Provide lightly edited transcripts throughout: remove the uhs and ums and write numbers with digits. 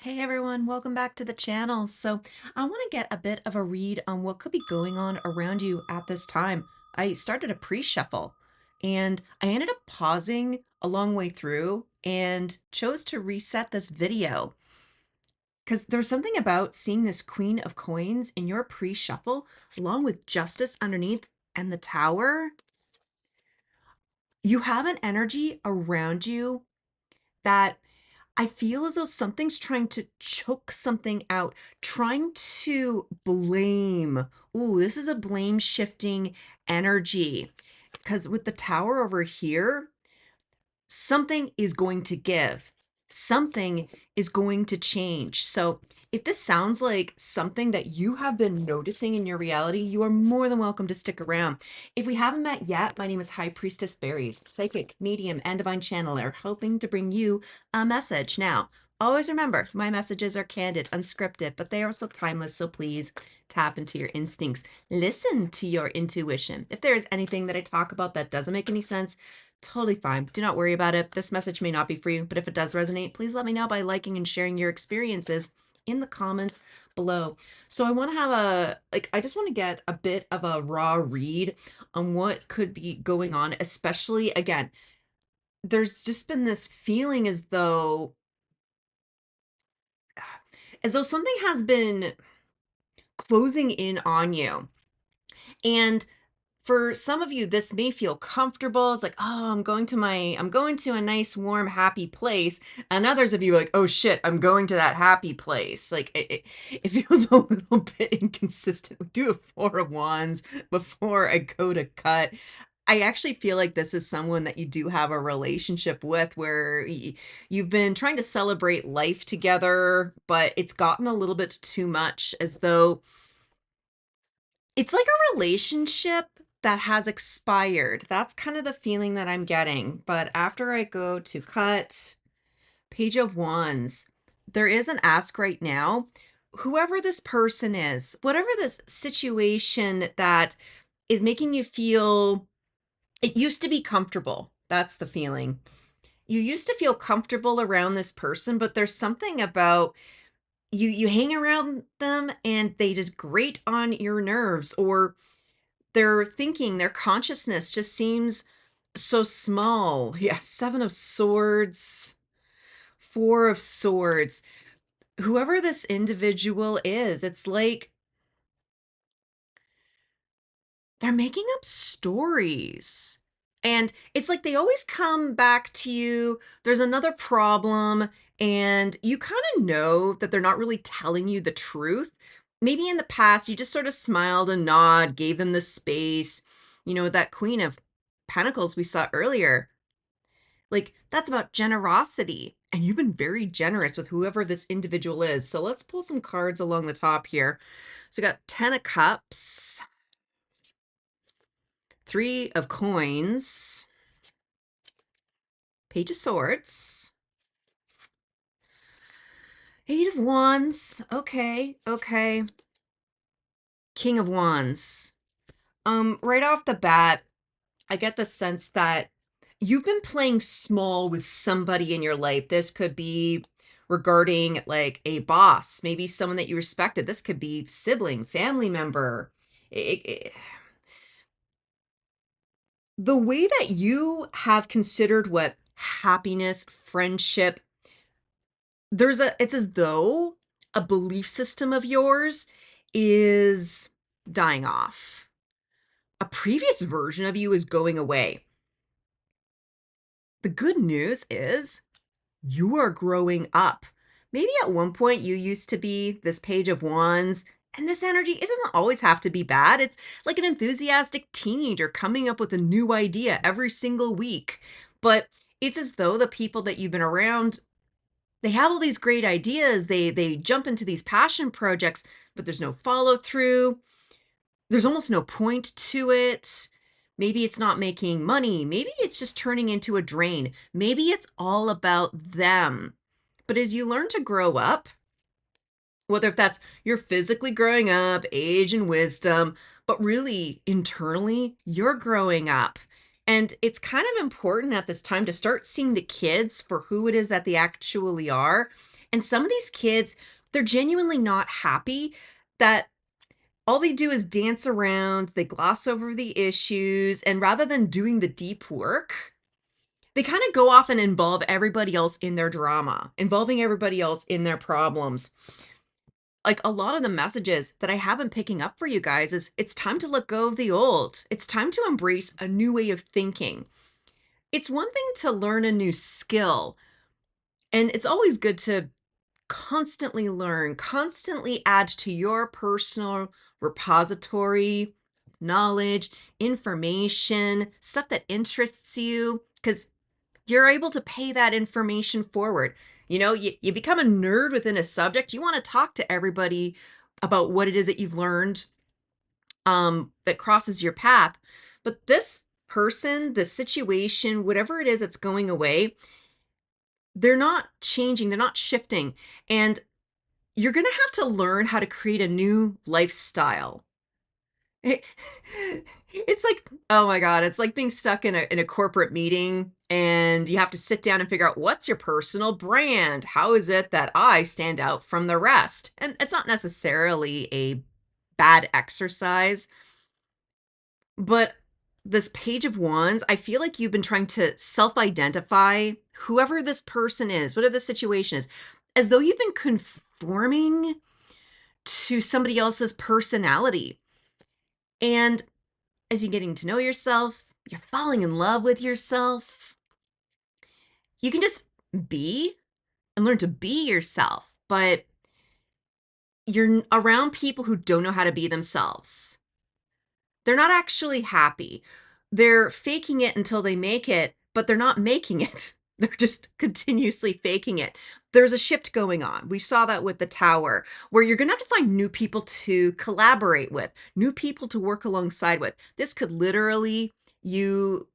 Hey everyone, welcome back to the channel. So, I want to get a bit of a read on what could be going on around you at this time. I started a pre-shuffle and I ended up pausing a long way through and chose to reset this video because there's something about seeing this Queen of Coins in your pre-shuffle along with Justice underneath and the Tower. You have an energy around you that I feel as though something's trying to choke something out, trying to blame. Ooh, this is a blame shifting energy. Because with the tower over here, something is going to give. Something is going to change. So, if this sounds like something that you have been noticing in your reality, you are more than welcome to stick around. If we haven't met yet, my name is High Priestess Berries, psychic, medium, and divine channeler, hoping to bring you a message. Now, always remember, my messages are candid, unscripted, but they are also timeless, so please tap into your instincts. Listen to your intuition. If there is anything that I talk about that doesn't make any sense, totally fine. Do not worry about it. This message may not be for you, but if it does resonate, please let me know by liking and sharing your experiences in the comments below. So I want to have I just want to get a bit of a raw read on what could be going on, especially again, there's just been this feeling as though something has been closing in on you. And for some of you, this may feel comfortable. It's like, oh, I'm going to a nice, warm, happy place. And others of you are like, oh shit, I'm going to that happy place. Like it feels a little bit inconsistent. We do a Four of Wands before I go to cut. I actually feel like this is someone that you do have a relationship with where you've been trying to celebrate life together, but it's gotten a little bit too much, as though it's like a relationship that has expired. That's kind of the feeling that I'm getting. But after I go to cut Page of Wands, there is an ask right now. Whoever this person is, whatever this situation that is making you feel, it used to be comfortable. That's the feeling. You used to feel comfortable around this person, but there's something about you hang around them and they just grate on your nerves, or their thinking, their consciousness just seems so small. Yeah, 7 of Swords, 4 of Swords. Whoever this individual is, it's like they're making up stories. And it's like they always come back to you. There's another problem, and you kind of know that they're not really telling you the truth. Maybe in the past, you just sort of smiled and nod, gave them the space. You know, that Queen of Pentacles we saw earlier, like that's about generosity. And you've been very generous with whoever this individual is. So let's pull some cards along the top here. So we got 10 of Cups, 3 of Coins, Page of Swords, 8 of Wands. Okay, okay. King of Wands. Right off the bat, I get the sense that you've been playing small with somebody in your life. This could be regarding like a boss, maybe someone that you respected. This could be sibling, family member. The way that you have considered what happiness, friendship, it's as though a belief system of yours is dying off. A previous version of you is going away. The good news is you are growing up. Maybe at one point you used to be this Page of Wands, and this energy, it doesn't always have to be bad. It's like an enthusiastic teenager coming up with a new idea every single week. But it's as though the people that you've been around, they have all these great ideas. They jump into these passion projects, but there's no follow through. There's almost no point to it. Maybe it's not making money. Maybe it's just turning into a drain. Maybe it's all about them. But as you learn to grow up, whether if that's you're physically growing up, age and wisdom, but really internally, you're growing up. And it's kind of important at this time to start seeing the kids for who it is that they actually are, And some of these kids, they're genuinely not happy that all they do is dance around, they gloss over the issues, and rather than doing the deep work, they kind of go off and involve everybody else in their drama, involving everybody else in their problems. Like a lot of the messages that I have been picking up for you guys is it's time to let go of the old. It's time to embrace a new way of thinking. It's one thing to learn a new skill, and it's always good to constantly learn, constantly add to your personal repository, knowledge, information, stuff that interests you, because you're able to pay that information forward. You become a nerd within a subject. You want to talk to everybody about what it is that you've learned that crosses your path. But this person, the situation, whatever it is that's going away, they're not changing, they're not shifting. And you're going to have to learn how to create a new lifestyle. It it's like, oh my god, it's like being stuck in a corporate meeting, and you have to sit down and figure out what's your personal brand? How is it that I stand out from the rest? And it's not necessarily a bad exercise, but this Page of Wands, I feel like you've been trying to self-identify whoever this person is, whatever the situation is, as though you've been conforming to somebody else's personality. And as you're getting to know yourself, you're falling in love with yourself. You can just be and learn to be yourself, but you're around people who don't know how to be themselves. They're not actually happy. They're faking it until they make it, but they're not making it. They're just continuously faking it. There's a shift going on. We saw that with the tower, where you're going to have to find new people to collaborate with, new people to work alongside with. This could literally you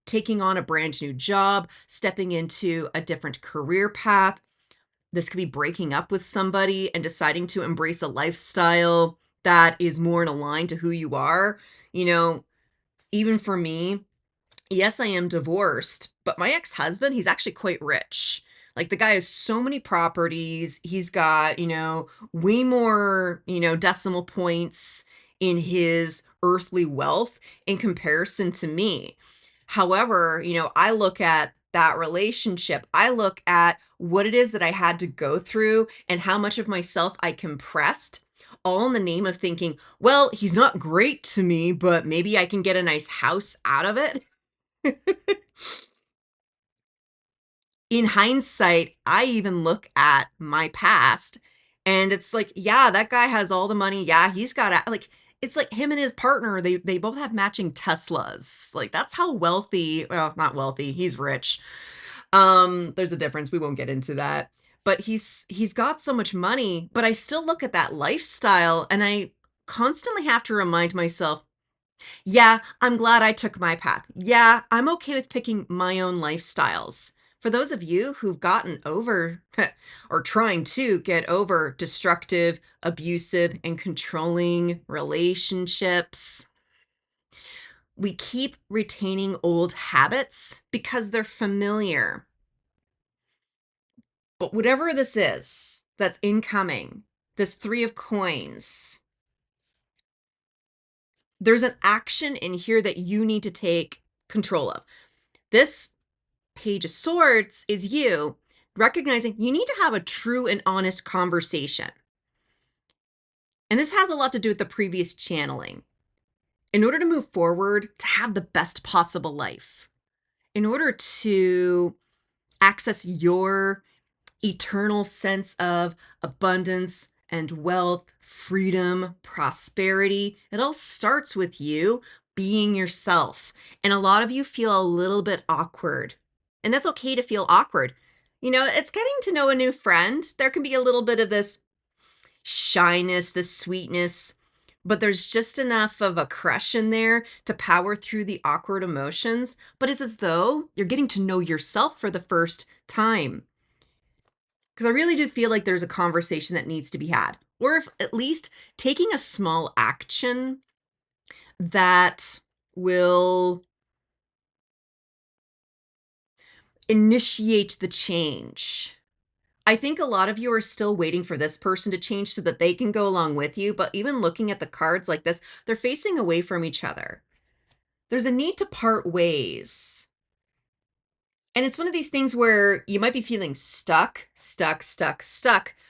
taking on a brand new job, stepping into a different career path. This could be breaking up with somebody and deciding to embrace a lifestyle that is more in line to who you are. You know, even for me, yes, I am divorced, but my ex-husband, he's actually quite rich. Like the guy has so many properties. He's got, way more, decimal points in his earthly wealth in comparison to me. However, I look at that relationship. I look at what it is that I had to go through and how much of myself I compressed, all in the name of thinking, well, he's not great to me, but maybe I can get a nice house out of it. In hindsight, I even look at my past and it's like, yeah, that guy has all the money. Yeah, he's got like it's like him and his partner, they both have matching Teslas. Like that's how wealthy, well, not wealthy, he's rich. There's a difference. We won't get into that. But he's got so much money, but I still look at that lifestyle and I constantly have to remind myself, yeah, I'm glad I took my path. Yeah, I'm okay with picking my own lifestyles. For those of you who've gotten over or trying to get over destructive, abusive, and controlling relationships, we keep retaining old habits because they're familiar. But whatever this is that's incoming, this Three of Coins, there's an action in here that you need to take control of. This Page of Swords is you recognizing you need to have a true and honest conversation. And this has a lot to do with the previous channeling. In order to move forward, to have the best possible life, in order to access your eternal sense of abundance and wealth, freedom, prosperity, it all starts with you being yourself. And a lot of you feel a little bit awkward. And that's okay to feel awkward. It's getting to know a new friend. There can be a little bit of this shyness, this sweetness, but there's just enough of a crush in there to power through the awkward emotions. But it's as though you're getting to know yourself for the first time. Because I really do feel like there's a conversation that needs to be had, or if at least taking a small action that will initiate the change. I think a lot of you are still waiting for this person to change so that they can go along with you, but even looking at the cards like this, they're facing away from each other. There's a need to part ways. And it's one of these things where you might be feeling stuck.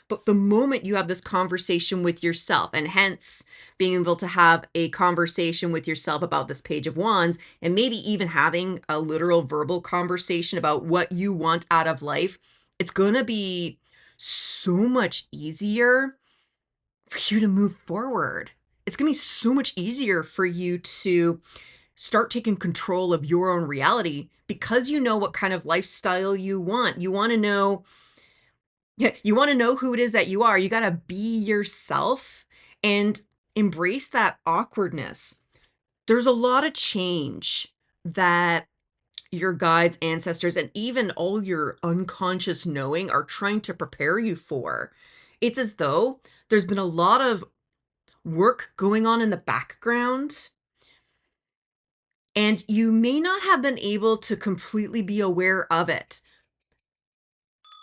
But the moment you have this conversation with yourself, and hence being able to have a conversation with yourself about this Page of Wands, and maybe even having a literal verbal conversation about what you want out of life, it's going to be so much easier for you to move forward. It's going to be so much easier for you to start taking control of your own reality because you know what kind of lifestyle you want. You want to know, yeah, you want to know who it is that you are. You got to be yourself and embrace that awkwardness. There's a lot of change that your guides, ancestors, and even all your unconscious knowing are trying to prepare you for. It's as though there's been a lot of work going on in the background, and you may not have been able to completely be aware of it.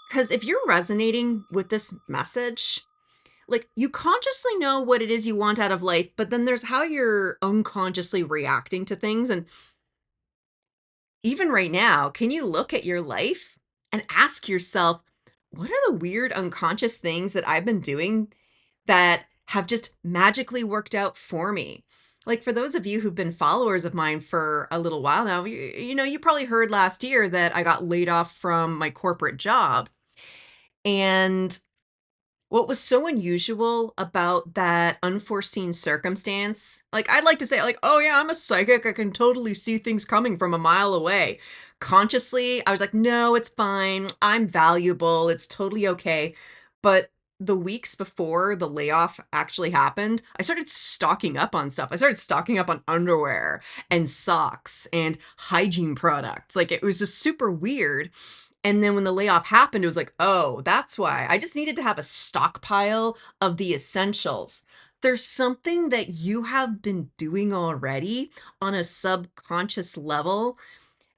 Because if you're resonating with this message, like, you consciously know what it is you want out of life, but then there's how you're unconsciously reacting to things. And even right now, can you look at your life and ask yourself, what are the weird unconscious things that I've been doing that have just magically worked out for me? Like, for those of you who've been followers of mine for a little while now, you probably heard last year that I got laid off from my corporate job. And what was so unusual about that unforeseen circumstance, like, I'd like to say, like, "Oh, yeah, I'm a psychic, I can totally see things coming from a mile away." Consciously, I was like, "No, it's fine, I'm valuable, it's totally okay." But the weeks before the layoff actually happened, I started stocking up on stuff. I started stocking up on underwear and socks and hygiene products, like, it was just super weird. And then when the layoff happened, it was like, "Oh, that's why. I just needed to have a stockpile of the essentials." There's something that you have been doing already on a subconscious level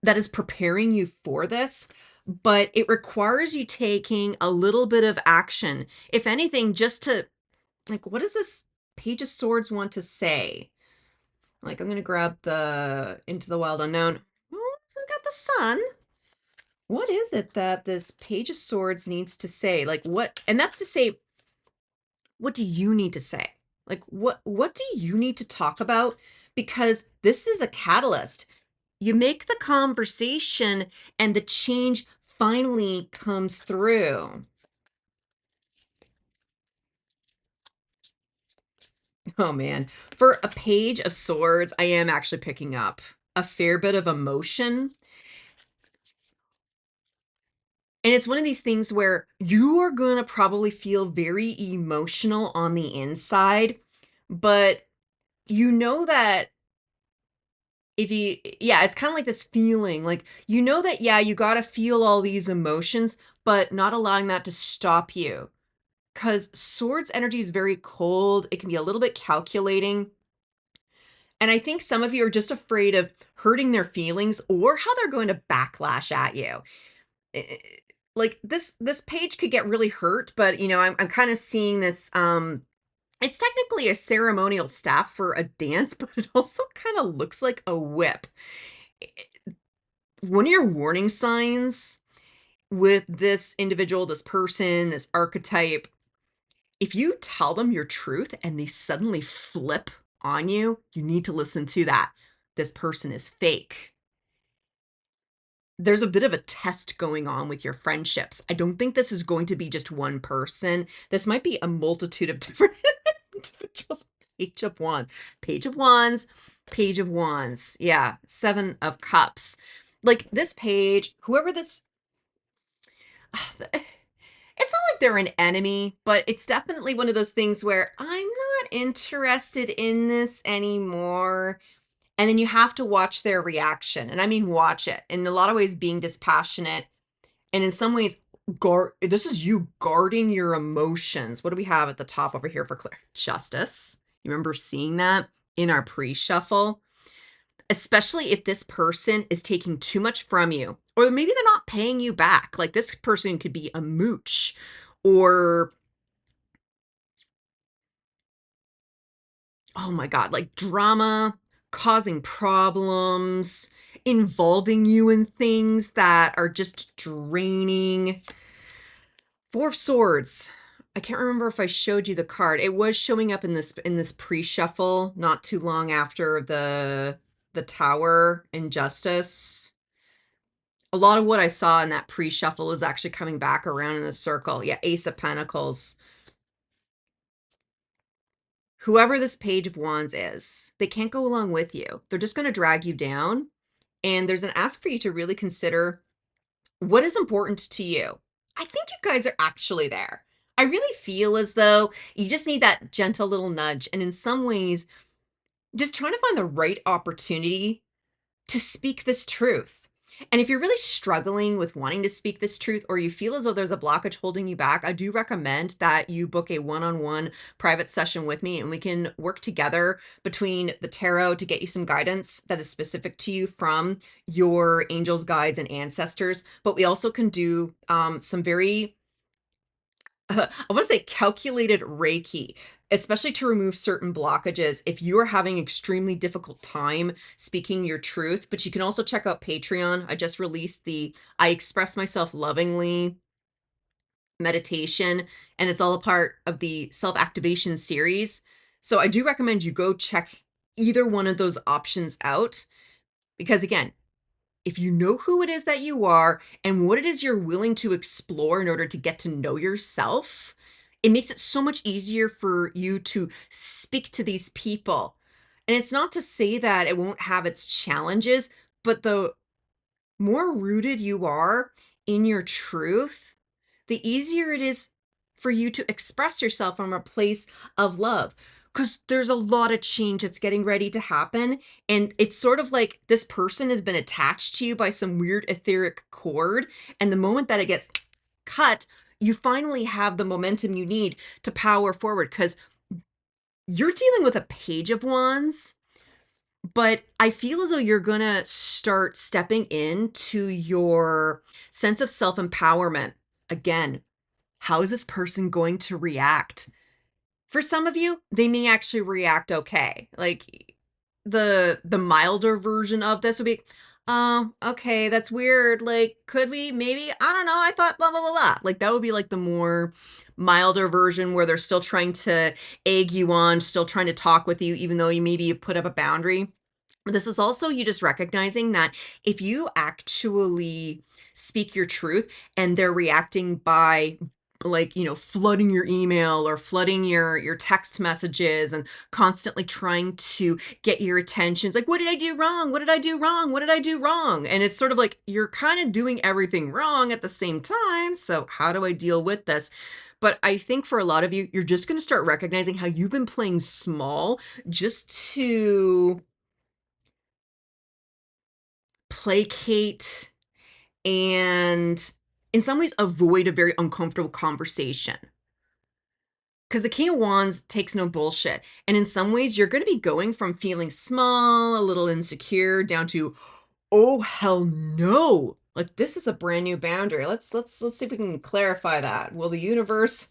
that is preparing you for this, but it requires you taking a little bit of action. If anything, just to, like, what does this Page of Swords want to say? Like, I'm gonna grab the Into the Wild Unknown. Oh, we got the sun. What is it that this Page of Swords needs to say? Like, what, and that's to say, what do you need to say? Like, what do you need to talk about? Because this is a catalyst. You make the conversation and the change finally comes through. Oh man. For a Page of Swords, I am actually picking up a fair bit of emotion. And it's one of these things where you are going to probably feel very emotional on the inside, but you know that if you, yeah, it's kind of like this feeling, like, you know that, yeah, you got to feel all these emotions, but not allowing that to stop you. Because swords energy is very cold. It can be a little bit calculating. And I think some of you are just afraid of hurting their feelings or how they're going to backlash at you. eh, like, this page could get really hurt, but I'm kind of seeing this, it's technically a ceremonial staff for a dance, but it also kind of looks like a whip. I- One of your warning signs with this individual, this person, this archetype, if you tell them your truth and they suddenly flip on you, you need to listen to that. This person is fake. There's a bit of a test going on with your friendships. I don't think this is going to be just one person. This might be a multitude of different individuals. Page of Wands, Page of Wands, Page of Wands. Yeah, Seven of Cups. Like, this page, whoever this, it's not like they're an enemy, but it's definitely one of those things where I'm not interested in this anymore. And then you have to watch their reaction. And I mean, watch it. In a lot of ways, being dispassionate. And in some ways, this is you guarding your emotions. What do we have at the top over here for justice? You remember seeing that in our pre-shuffle? Especially if this person is taking too much from you Or maybe they're not paying you back. Like this person could be a mooch or, oh my God, like drama, causing problems, involving you in things that are just draining. Four of Swords. I can't remember if I showed you the card. It was showing up in this pre-shuffle not too long after the Tower and Justice. A lot of what I saw in that pre-shuffle is actually coming back around in the circle. Yeah, Ace of Pentacles. Whoever this Page of Wands is, they can't go along with you. They're just going to drag you down. And there's an ask for you to really consider what is important to you. I think you guys are actually there. I really feel as though you just need that gentle little nudge. And in some ways, just trying to find the right opportunity to speak this truth. And if you're really struggling with wanting to speak this truth, or you feel as though there's a blockage holding you back, I do recommend that you book a one-on-one private session with me and we can work together between the tarot to get you some guidance that is specific to you from your angels, guides, and ancestors. But we also can do some very I want to say calculated Reiki, especially to remove certain blockages if you are having extremely difficult time speaking your truth. But you can also check out Patreon. I just released the I Express Myself Lovingly meditation, and it's all a part of the self-activation series. So I do recommend you go check either one of those options out because again, if you know who it is that you are and what it is you're willing to explore in order to get to know yourself, it makes it so much easier for you to speak to these people. And it's not to say that it won't have its challenges, but the more rooted you are in your truth, the easier it is for you to express yourself from a place of love. Because there's a lot of change that's getting ready to happen. And it's sort of like this person has been attached to you by some weird etheric cord. And the moment that it gets cut, you finally have the momentum you need to power forward. Because you're dealing with a Page of Wands, but I feel as though you're gonna start stepping into your sense of self-empowerment. Again, how is this person going to react? For some of you, they may actually react okay. Like the milder version of this would be, "Oh, okay, that's weird. Like, could we maybe? I don't know. I thought blah blah blah blah." Like that would be like the more milder version where they're still trying to egg you on, still trying to talk with you, even though you maybe put up a boundary. This is also you just recognizing that if you actually speak your truth and they're reacting by like, flooding your email or flooding your text messages and constantly trying to get your attention. It's like, what did I do wrong? What did I do wrong? What did I do wrong? And it's sort of like you're kind of doing everything wrong at the same time. So how do I deal with this? But I think for a lot of you, you're just going to start recognizing how you've been playing small just to placate and in some ways avoid a very uncomfortable conversation. Because the King of Wands takes no bullshit. And in some ways, you're going to be going from feeling small, a little insecure, down to, oh hell no. Like this is a brand new boundary. Let's see if we can clarify that. Will the universe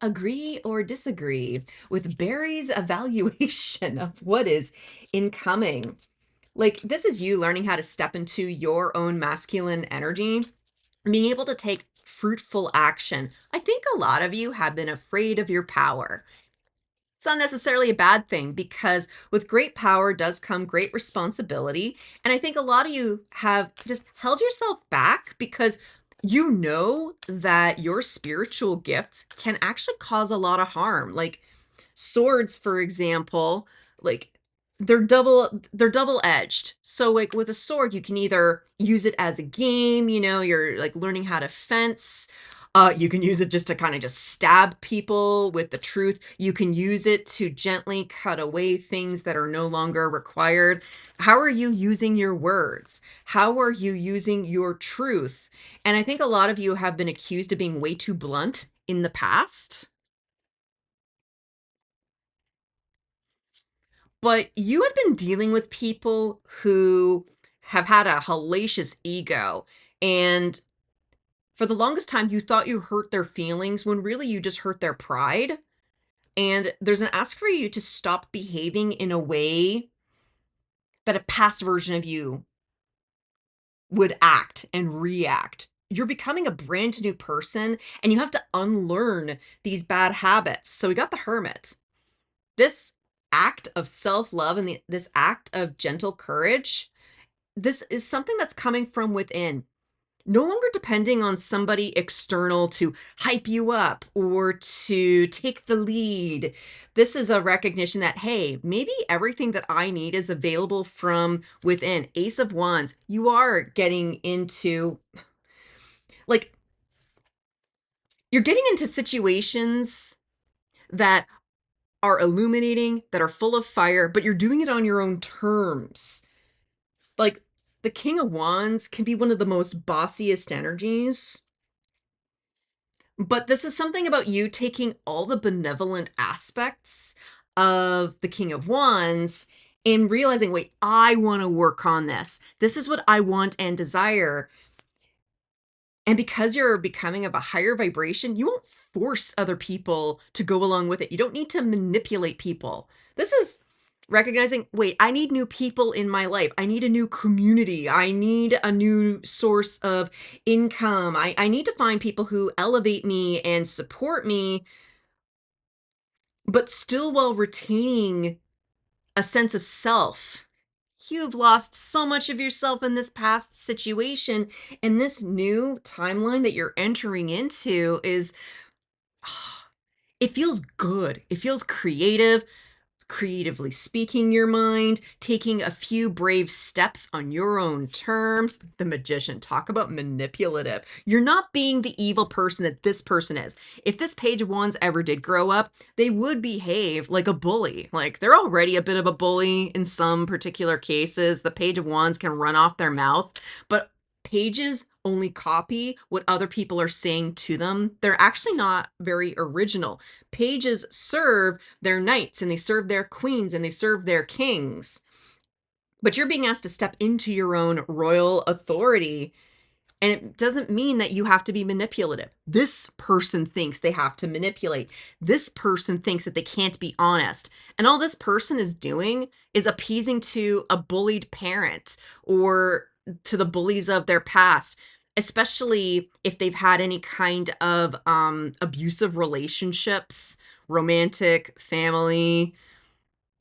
agree or disagree with Barry's evaluation of what is incoming? Like, this is you learning how to step into your own masculine energy, being able to take fruitful action. I think a lot of you have been afraid of your power. It's not necessarily a bad thing because with great power does come great responsibility. And I think a lot of you have just held yourself back because you know that your spiritual gifts can actually cause a lot of harm. Like swords, for example, like they're double edged. So like with a sword, you can either use it as a game, you're like learning how to fence. You can use it just to kind of just stab people with the truth. You can use it to gently cut away things that are no longer required. How are you using your words? How are you using your truth? And I think a lot of you have been accused of being way too blunt in the past. But you had been dealing with people who have had a hellacious ego, and for the longest time, you thought you hurt their feelings when really you just hurt their pride. And there's an ask for you to stop behaving in a way that a past version of you would act and react. You're becoming a brand new person and you have to unlearn these bad habits. So we got the hermit. This act of self-love and this act of gentle courage, this is something that's coming from within. No longer depending on somebody external to hype you up or to take the lead. This is a recognition that, hey, maybe everything that I need is available from within. Ace of Wands, you are getting into, like, you're getting into situations that are illuminating, that are full of fire, but you're doing it on your own terms. Like, the King of Wands can be one of the most bossiest energies. But this is something about you taking all the benevolent aspects of the King of Wands and realizing, wait, I want to work on this. This is what I want and desire. And because you're becoming of a higher vibration, you won't force other people to go along with it. You don't need to manipulate people. This is recognizing, wait, I need new people in my life. I need a new community. I need a new source of income. I need to find people who elevate me and support me, but still while retaining a sense of self. You've lost so much of yourself in this past situation, and this new timeline that you're entering into is it feels good. It feels creative, creatively speaking your mind, taking a few brave steps on your own terms. The Magician, talk about manipulative. You're not being the evil person that this person is. If this Page of Wands ever did grow up, they would behave like a bully. Like, they're already a bit of a bully in some particular cases. The Page of Wands can run off their mouth, but pages only copy what other people are saying to them. They're actually not very original. Pages serve their knights and they serve their queens and they serve their kings. But you're being asked to step into your own royal authority. And it doesn't mean that you have to be manipulative. This person thinks they have to manipulate. This person thinks that they can't be honest. And all this person is doing is appeasing to a bullied parent or to the bullies of their past, especially if they've had any kind of abusive relationships, romantic, family,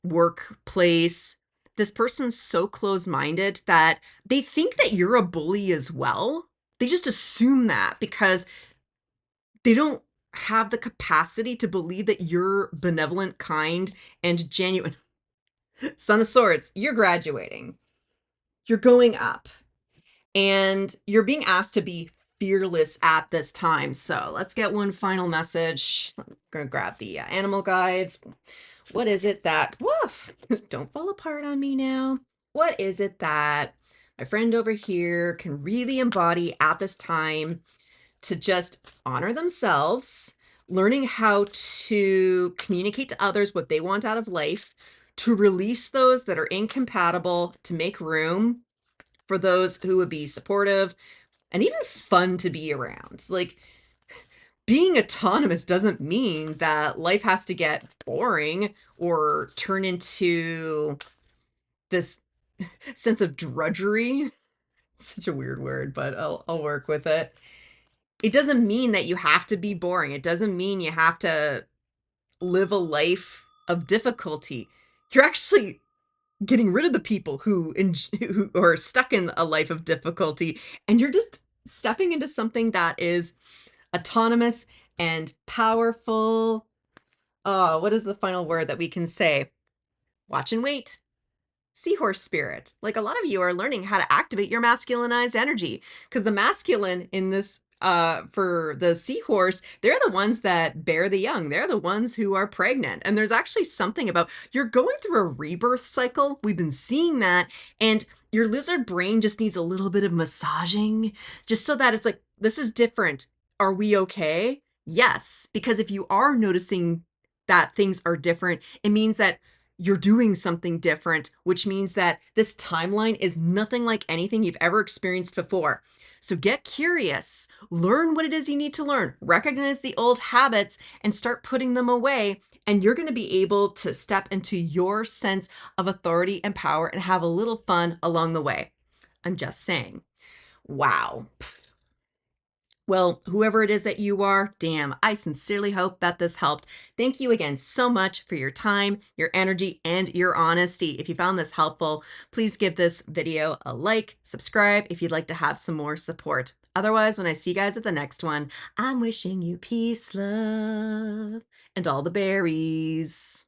workplace. This person's so close-minded that they think that you're a bully as well. They just assume that because they don't have the capacity to believe that you're benevolent, kind, and genuine. Son of Swords, you're graduating. You're going up. And you're being asked to be fearless at this time. So let's get one final message. I'm going to grab the animal guides. What is it that, woof, don't fall apart on me now. What is it that my friend over here can really embody at this time to just honor themselves, learning how to communicate to others what they want out of life, to release those that are incompatible, to make room for those who would be supportive and even fun to be around. Like, being autonomous doesn't mean that life has to get boring or turn into this sense of drudgery. Such a weird word, but I'll work with it. It doesn't mean that you have to be boring. It doesn't mean you have to live a life of difficulty. You're actually getting rid of the people who are stuck in a life of difficulty, and you're just stepping into something that is autonomous and powerful. Oh, what is the final word that we can say? Watch and wait. Seahorse spirit. Like, a lot of you are learning how to activate your masculinized energy, because the masculine in this for the seahorse, they're the ones that bear the young. They're the ones who are pregnant. And there's actually something about you're going through a rebirth cycle. We've been seeing that, and your lizard brain just needs a little bit of massaging just so that it's like, this is different. Are we okay? Yes, because if you are noticing that things are different, it means that you're doing something different, which means that this timeline is nothing like anything you've ever experienced before. So get curious, learn what it is you need to learn, recognize the old habits, and start putting them away. And you're going to be able to step into your sense of authority and power and have a little fun along the way. I'm just saying. Wow. Well, whoever it is that you are, damn, I sincerely hope that this helped. Thank you again so much for your time, your energy, and your honesty. If you found this helpful, please give this video a like, subscribe if you'd like to have some more support. Otherwise, when I see you guys at the next one, I'm wishing you peace, love, and all the berries.